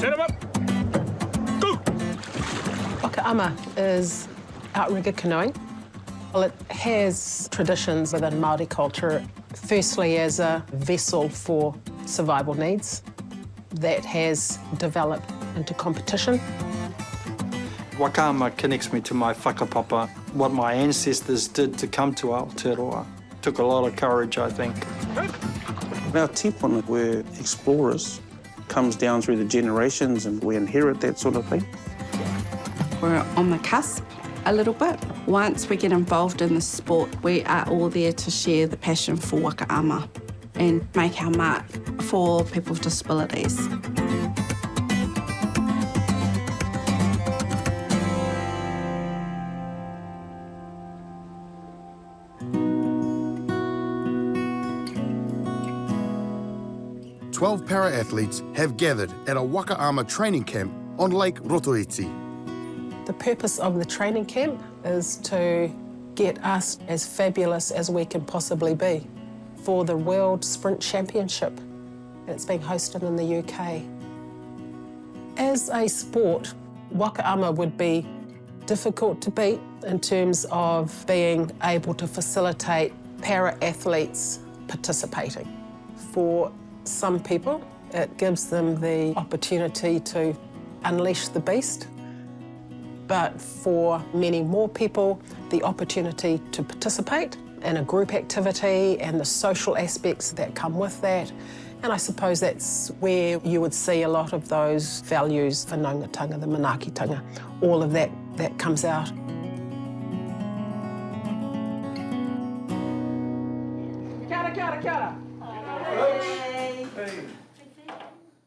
Set him up. Go! Waka Ama is outrigger canoeing. Well, it has traditions within Māori culture. Firstly, as a vessel for survival needs that has developed into competition. Waka Ama connects me to my whakapapa, what my ancestors did to come to Aotearoa. Took a lot of courage, I think. Our tipuna, we're explorers, comes down through the generations and we inherit that sort of thing. We're on the cusp a little bit. Once we get involved in the sport, we are all there to share the passion for Waka Ama and make our mark for people with disabilities. Twelve para-athletes have gathered at a Waka Ama training camp on Lake Rotoiti. The purpose of the training camp is to get us as fabulous as we can possibly be for the World Sprint Championship. It's being hosted in the UK. As a sport, Waka Ama would be difficult to beat in terms of being able to facilitate para-athletes participating. For some people, it gives them the opportunity to unleash the beast. But for many more people, the opportunity to participate in a group activity and the social aspects that come with that. And I suppose that's where you would see a lot of those values, whanaungatanga, the manaakitanga, all of that comes out.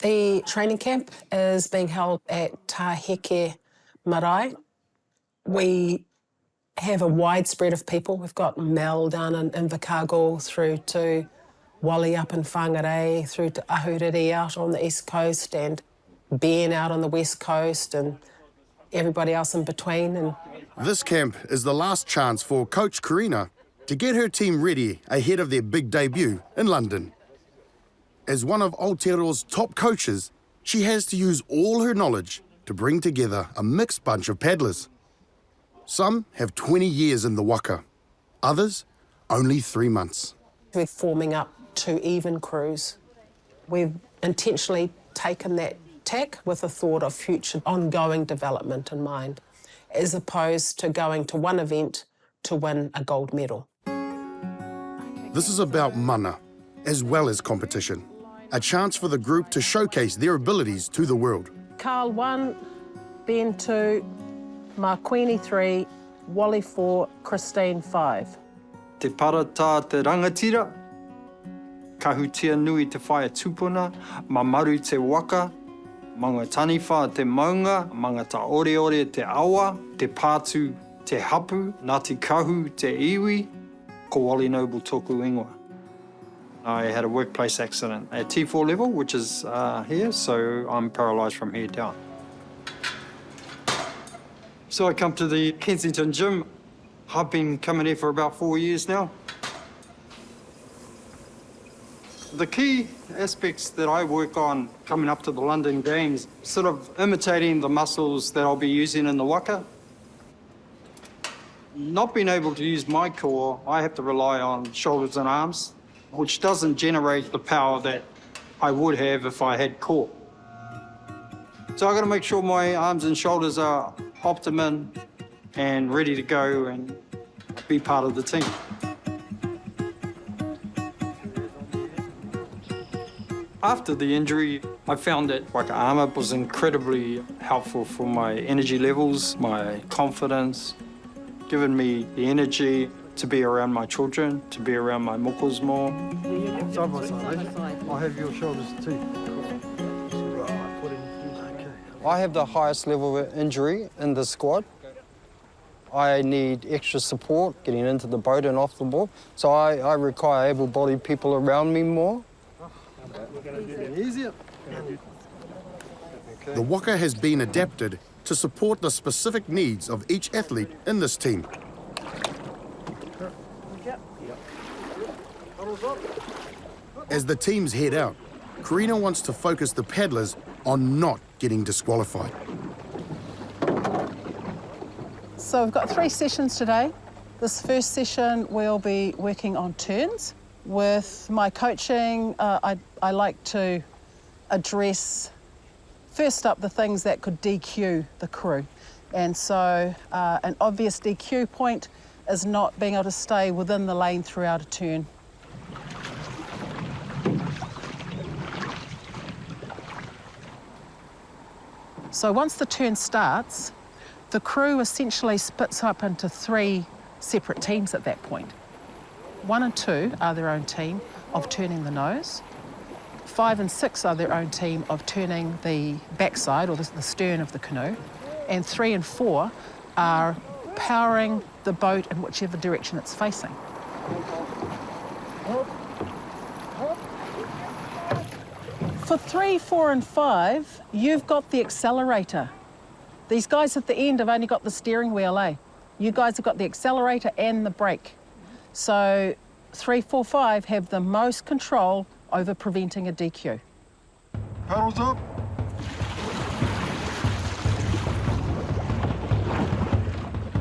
The training camp is being held at Taheke Marae. We have a wide spread of people. We've got Mel down in Invercargill through to Wally up in Whangarei, through to Ahuriri out on the east coast and Ben out on the west coast and everybody else in between. And This camp is the last chance for Coach Corrina to get her team ready ahead of their big debut in London. As one of Aotearoa's top coaches, she has to use all her knowledge to bring together a mixed bunch of paddlers. Some have 20 years in the waka, others only 3 months. we're forming up 2 even crews. We've intentionally taken that tack with a thought of future ongoing development in mind, as opposed to going to one event to win a gold medal. This is about mana, as well as competition. A chance for the group to showcase their abilities to the world. Carl 1, Ben 2, Marquini 3, Wally 4, Christine 5. Te parata te rangatira, kahutia nui te whaia tupuna, mamaru te waka, manga taniwha te maunga, manga ta ore te awa, te pātu te hapu, Ngāti Kahu te iwi, ko Wally Noble tōku ingoa. I had a workplace accident at T4 level, which is here, so I'm paralysed from here down. So I come to the Kensington gym. I've been coming here for about 4 years now. The key aspects that I work on coming up to the London Games, sort of imitating the muscles that I'll be using in the waka. Not being able to use my core, I have to rely on shoulders and arms, which doesn't generate the power that I would have if I had core. So I've got to make sure my arms and shoulders are optimum and ready to go and be part of the team. After the injury, I found that Waka Ama was incredibly helpful for my energy levels, my confidence, giving me the energy to be around my children, to be around my mokos more. Side by side, I'll have your shoulders too. I have the highest level of injury in the squad. I need extra support getting into the boat and off the board, so I require able-bodied people around me more. Easier. The waka has been adapted to support the specific needs of each athlete in this team. As the teams head out, Corrina wants to focus the paddlers on not getting disqualified. So we've got 3 sessions today. This first session we'll be working on turns. With my coaching, I like to address first up the things that could DQ the crew. And so an obvious DQ point is not being able to stay within the lane throughout a turn. So once the turn starts, the crew essentially splits up into 3 separate teams at that point. 1 and 2 are their own team of turning the nose. 5 and 6 are their own team of turning the backside or the stern of the canoe. And 3 and 4 are powering the boat in whichever direction it's facing. For 3, 4 and 5, you've got the accelerator. These guys at the end have only got the steering wheel, eh? You guys have got the accelerator and the brake. So 3, 4, 5 have the most control over preventing a DQ. Paddles up.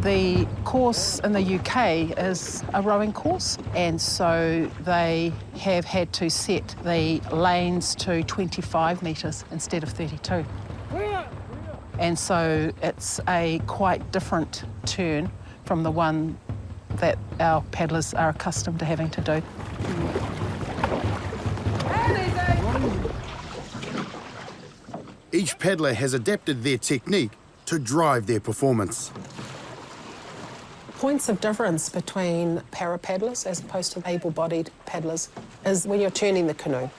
The course in the UK is a rowing course, and so they have had to set the lanes to 25 metres instead of 32. And so it's a quite different turn from the one that our paddlers are accustomed to having to do. Each paddler has adapted their technique to drive their performance. Points of difference between para-paddlers as opposed to able-bodied paddlers is when you're turning the canoe.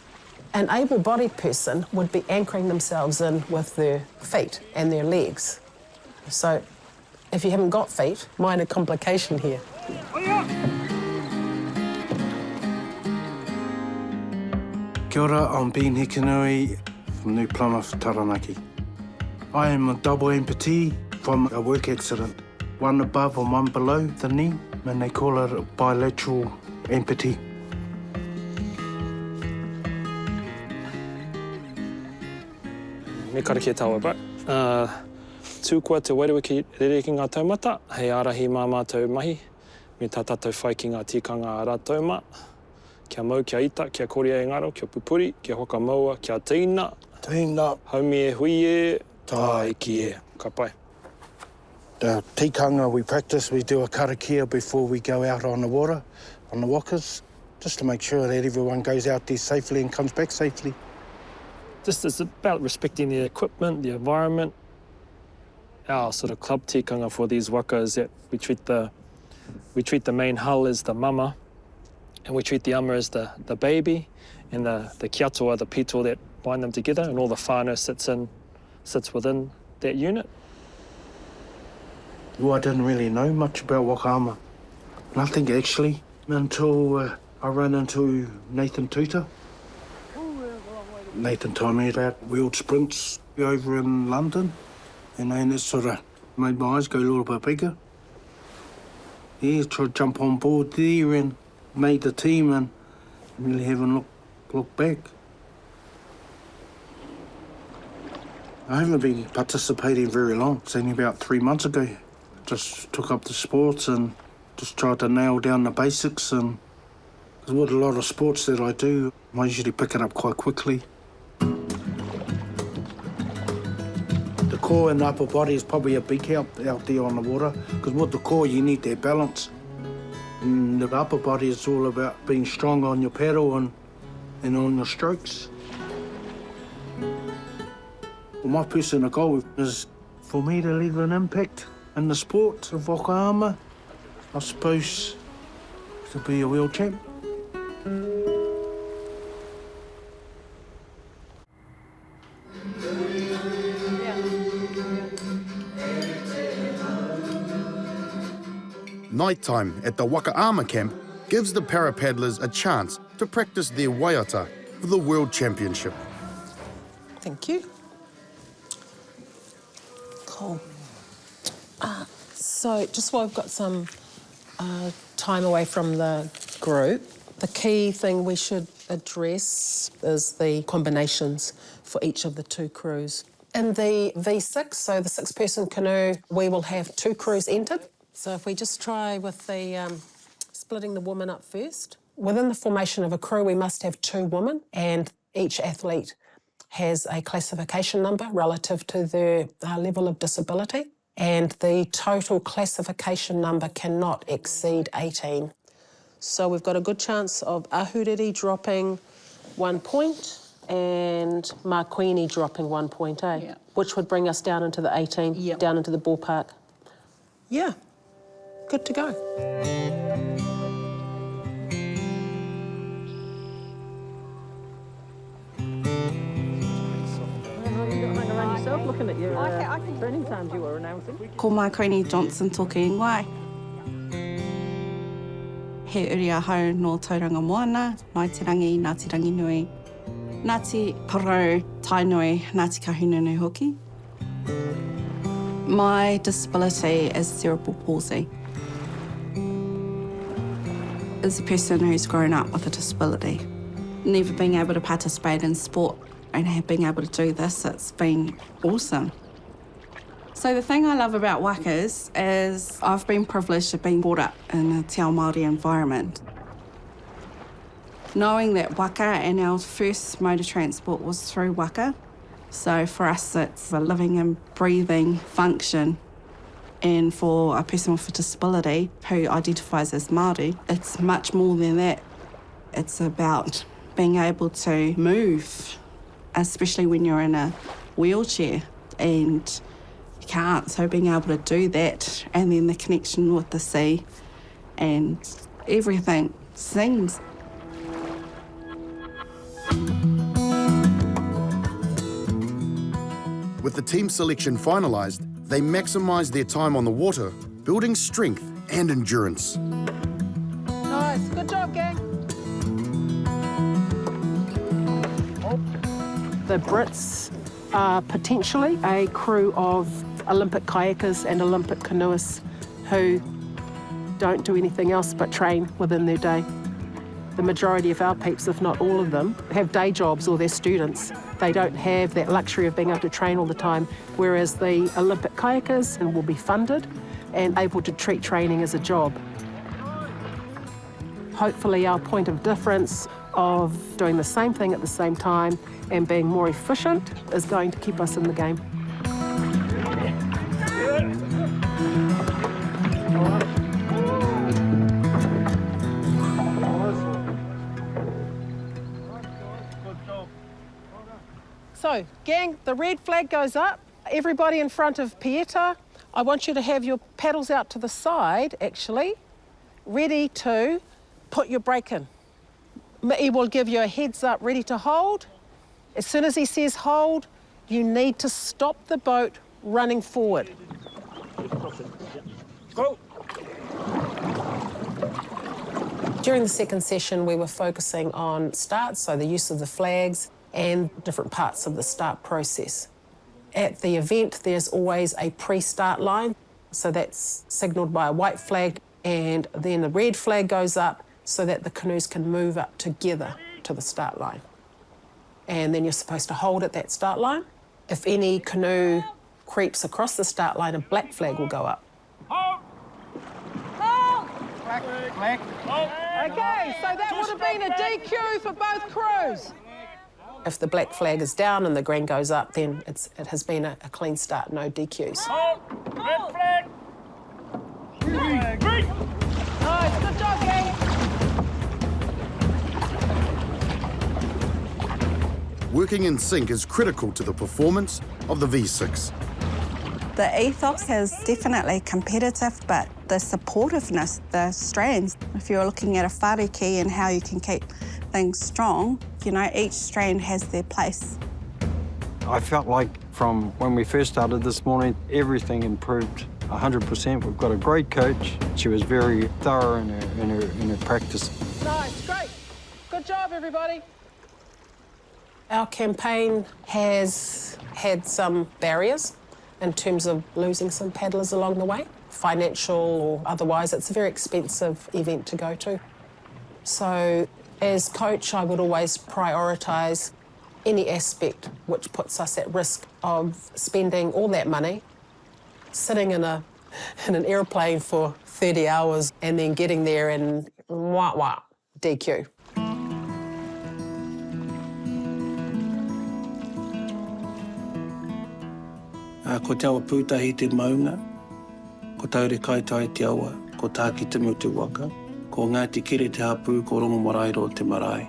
An able-bodied person would be anchoring themselves in with their feet and their legs. So if you haven't got feet, minor complication here. Kia ora, I'm Ben Hekanui from New Plymouth, Taranaki. I am a double amputee from a work accident. One above and one below the knee, and they call it a bilateral amputee. Me karakia taua ba. Tūkua te wairewiki rere ki ngā taumata, hei arahi mā mātou mahi, me tā tātou whai ki ngā tikanga a rātou mā. Kia mau, kia ita, kia korea e ngaro, kia pupuri, kia hoka maua, kia tīna. Tīna. Haumi e hui e, tā ki e. Ka pai. The tikanga we practice, we do a karakia before we go out on the water, on the wakas, just to make sure that everyone goes out there safely and comes back safely. Just it's about respecting the equipment, the environment. Our sort of club tikanga for these waka is that we treat the main hull as the mama, and we treat the ama as the baby, and the kiatoa, the pito that bind them together, and all the whānau sits within that unit. Well, I didn't really know much about Waka Ama. Nothing actually, until I ran into Nathan Tuta. Nathan told me about World Sprints over in London, and then it sort of made my eyes go a little bit bigger. Yeah, tried to jump on board there and made the team and really haven't looked back. I haven't been participating very long. It's only about 3 months ago. Just took up the sports and just tried to nail down the basics, and with a lot of sports that I do, I usually pick it up quite quickly. The core and the upper body is probably a big help out there on the water, because with the core you need that balance. And the upper body is all about being strong on your paddle and on your strokes. Well, my personal goal is for me to leave an impact in the sport of Waka Ama, I suppose, to be a world champ. Nighttime at the Waka Ama camp gives the para-paddlers a chance to practice their waiata for the World Championship. Thank you. Cool. So just while I've got some time away from the group, the key thing we should address is the combinations for each of the two crews. In the V6, so the six-person canoe, we will have 2 crews entered. So if we just try with the splitting the women up first. Within the formation of a crew, we must have 2 women, and each athlete has a classification number relative to their level of disability, and the total classification number cannot exceed 18. So we've got a good chance of Ahuriri dropping 1 point and Marquini dropping 1 point, eh? Yeah. Which would bring us down into the 18, Yep. down into the ballpark. Yeah, good to go. Looking at your training times you were announcing. Ko Marquini Johnson toke ingoai. He uri ahau no tauranga moana, mai te rangi, nā te rangi nui. Nā te parau tainui, nā te kahununu hoki. My disability is cerebral palsy. As a person who's grown up with a disability, never being able to participate in sport and being able to do this, it's been awesome. So the thing I love about wakas is I've been privileged to being brought up in a te ao Māori environment. Knowing that waka and our first mode of transport was through waka, so for us it's a living and breathing function. And for a person with a disability who identifies as Māori, it's much more than that. It's about being able to move, especially when you're in a wheelchair and you can't. So being able to do that, and then the connection with the sea and everything sings. With the team selection finalised, they maximise their time on the water, building strength and endurance. Nice, good job, gang. The Brits are potentially a crew of Olympic kayakers and Olympic canoeists who don't do anything else but train within their day. The majority of our peeps, if not all of them, have day jobs or they're students. They don't have that luxury of being able to train all the time, whereas the Olympic kayakers will be funded and able to treat training as a job. Hopefully our point of difference of doing the same thing at the same time and being more efficient is going to keep us in the game. So, gang, the red flag goes up. Everybody in front of Pieta, I want you to have your paddles out to the side, actually, ready to put your brake in. He will give you a heads up, ready to hold. As soon as he says hold, you need to stop the boat running forward. Go! During the second session, we were focusing on starts, so the use of the flags and different parts of the start process. At the event, there's always a pre-start line, so that's signalled by a white flag, and then the red flag goes up so that the canoes can move up together to the start line. And then you're supposed to hold at that start line. If any canoe creeps across the start line, a black flag will go up. Black. Okay, so that would have been a DQ for both crews. If the black flag is down and the green goes up, then it has been a clean start, no DQs. Red flag! Green! Nice, good job, gang. Working in sync is critical to the performance of the V6. The ethos is definitely competitive, but the supportiveness, the strands, if you're looking at a whāriki and how you can keep things strong, you know, each strand has their place. I felt like from when we first started this morning, everything improved 100%. We've got a great coach. She was very thorough in her practice. Nice, great. Good job, everybody. Our campaign has had some barriers in terms of losing some paddlers along the way, financial or otherwise. It's a very expensive event to go to. So As coach, I would always prioritise any aspect which puts us at risk of spending all that money, sitting in an aeroplane for 30 hours and then getting there and wah, DQ. Ko te awa pūtahi te maunga, ko taure kai tai te awa, ko tāki te mu te waka, ko Ngāti Kere te hapū, ko rongo marairo te marae.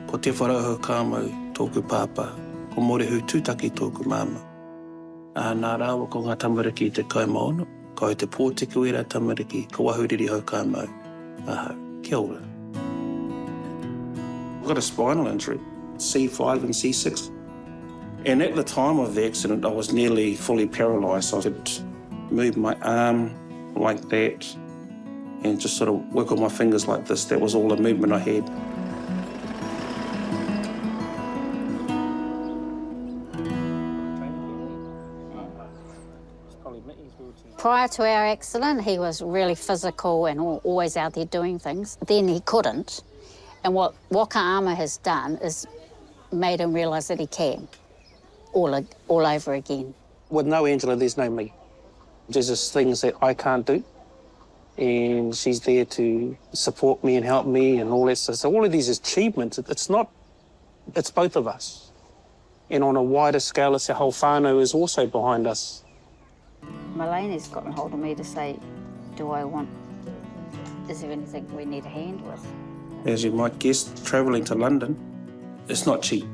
Ko te wharauhau kāmau, tōku pāpā, ko morehu tūtaki tōku māma. Nā rāua ko ngā tamariki te kaimaono, ko te pōtiku era tamariki, ko wahuriri hau kāmau. Ahau, kia ora. I've got a spinal injury, C5 and C6. And at the time of the accident, I was nearly fully paralysed. I could move my arm like that and just sort of wiggle my fingers like this. That was all the movement I had. Prior to our accident, he was really physical and always out there doing things. Then he couldn't. And what Waka Ama has done is made him realise that he can. All over again. With no Angela, there's no me. There's just things that I can't do, and she's there to support me and help me and all that stuff. So all of these achievements, it's both of us. And on a wider scale, it's our whole whānau is also behind us. Mulaney's gotten hold of me to say, is there anything we need a hand with? As you might guess, travelling to London, it's not cheap.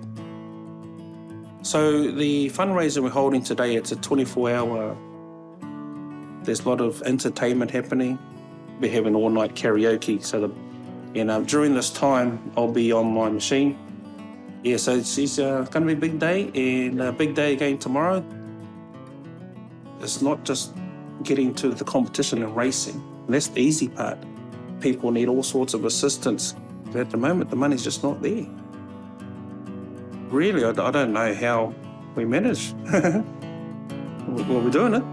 So the fundraiser we're holding today, it's a 24-hour, there's a lot of entertainment happening. We're having all-night karaoke, so during this time, I'll be on my machine. Yeah, so it's going to be a big day, and a big day again tomorrow. It's not just getting to the competition and racing. That's the easy part. People need all sorts of assistance. At the moment, the money's just not there. Really, I don't know how we manage. Well, we're doing it.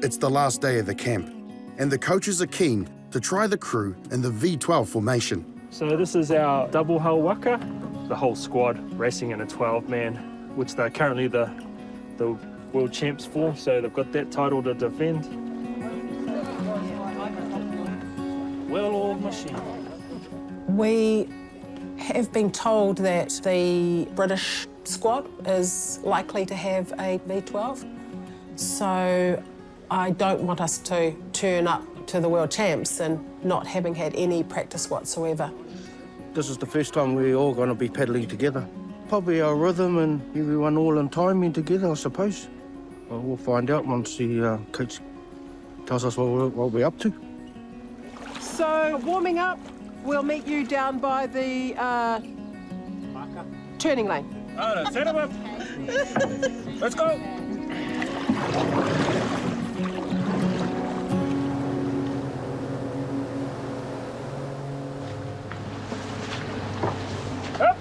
It's the last day of the camp, and the coaches are keen to try the crew in the V12 formation. So this is our double hull waka. The whole squad racing in a 12-man, which they're currently the world champs for, so they've got that title to defend. Well-oiled machine. We have been told that the British squad is likely to have a V12, so I don't want us to turn up to the World Champs and not having had any practice whatsoever. This is the first time we're all going to be paddling together. Probably our rhythm and everyone all in timing together, I suppose. Well, we'll find out once the coach tells us what we're up to. So, warming up, we'll meet you down by the turning lane. Set him up. Let's go. Up.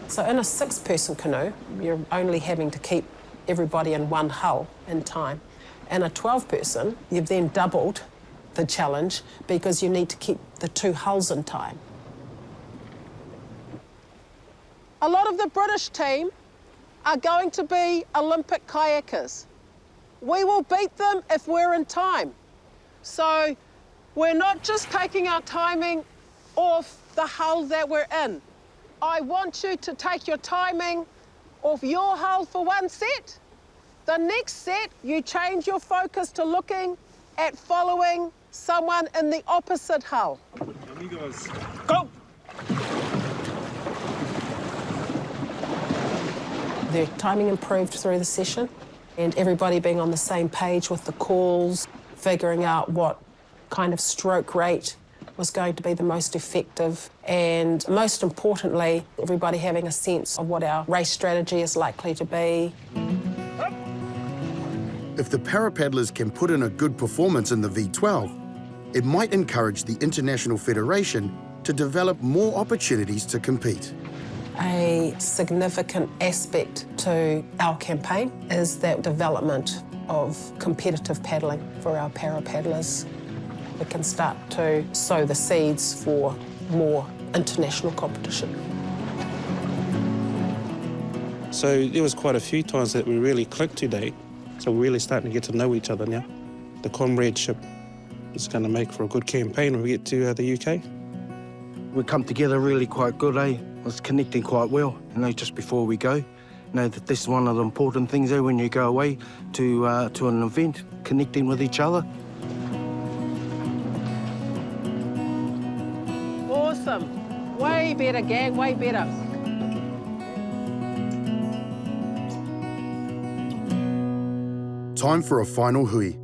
So in a 6-person canoe, you're only having to keep everybody in one hull in time. In a 12-person, you've then doubled the challenge because you need to keep the 2 hulls in time. A lot of the British team are going to be Olympic kayakers. We will beat them if we're in time. So we're not just taking our timing off the hull that we're in. I want you to take your timing off your hull for one set. The next set, you change your focus to looking at following someone in the opposite hull. Amigos, go! The timing improved through the session, and everybody being on the same page with the calls, figuring out what kind of stroke rate was going to be the most effective, and most importantly, everybody having a sense of what our race strategy is likely to be. If the parapaddlers can put in a good performance in the V12, it might encourage the International Federation to develop more opportunities to compete. A significant aspect to our campaign is that development of competitive paddling for our parapaddlers. we can start to sow the seeds for more international competition. So there was quite a few times that we really clicked today. So we're really starting to get to know each other now. The comradeship is going to make for a good campaign when we get to the UK. We come together really quite good, eh? Was connecting quite well, you know, just before we go. You know that this is one of the important things, eh, when you go away to an event, connecting with each other. Awesome. Way better, gang, way better. Time for a final hui.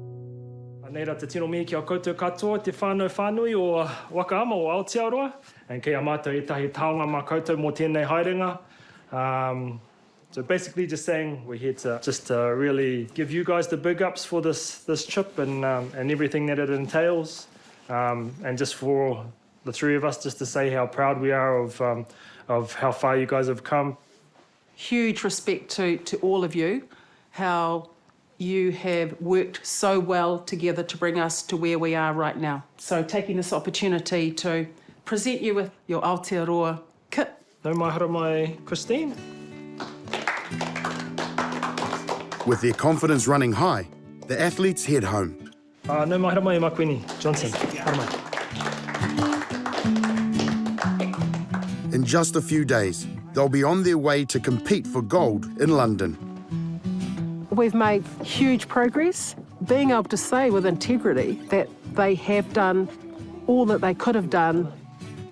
Nei rā te tino mihi ki a koutou katoa, te whānau whānui o Waka Ama o Aotearoa. And kei a mātou I tahi taonga mā koutou mō tēnei haerenga. So basically just saying we're here to just really give you guys the big ups for this trip and everything that it entails. And just for the three of us just to say how proud we are of how far you guys have come. Huge respect to all of you, how you have worked so well together to bring us to where we are right now. So taking this opportunity to present you with your Aotearoa kit. Nau mai hara mai, Christine. With their confidence running high, the athletes head home. Nau mai hara mai, Makwini Johnson. Hara mai. In just a few days, they'll be on their way to compete for gold in London. We've made huge progress. Being able to say with integrity that they have done all that they could have done,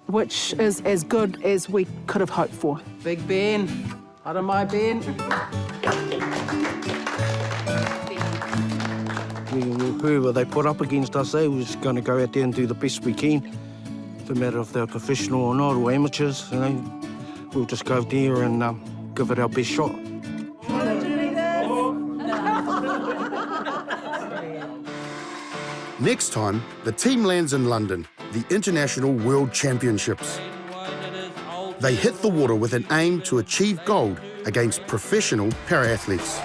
which is as good as we could have hoped for. Big Ben, hara mai Ben. Whoever they put up against us, we're just going to go out there and do the best we can. No matter if they're professional or not, or amateurs, you know, we'll just go out there and give it our best shot. Next time, the team lands in London, the International World Championships. They hit the water with an aim to achieve gold against professional para-athletes.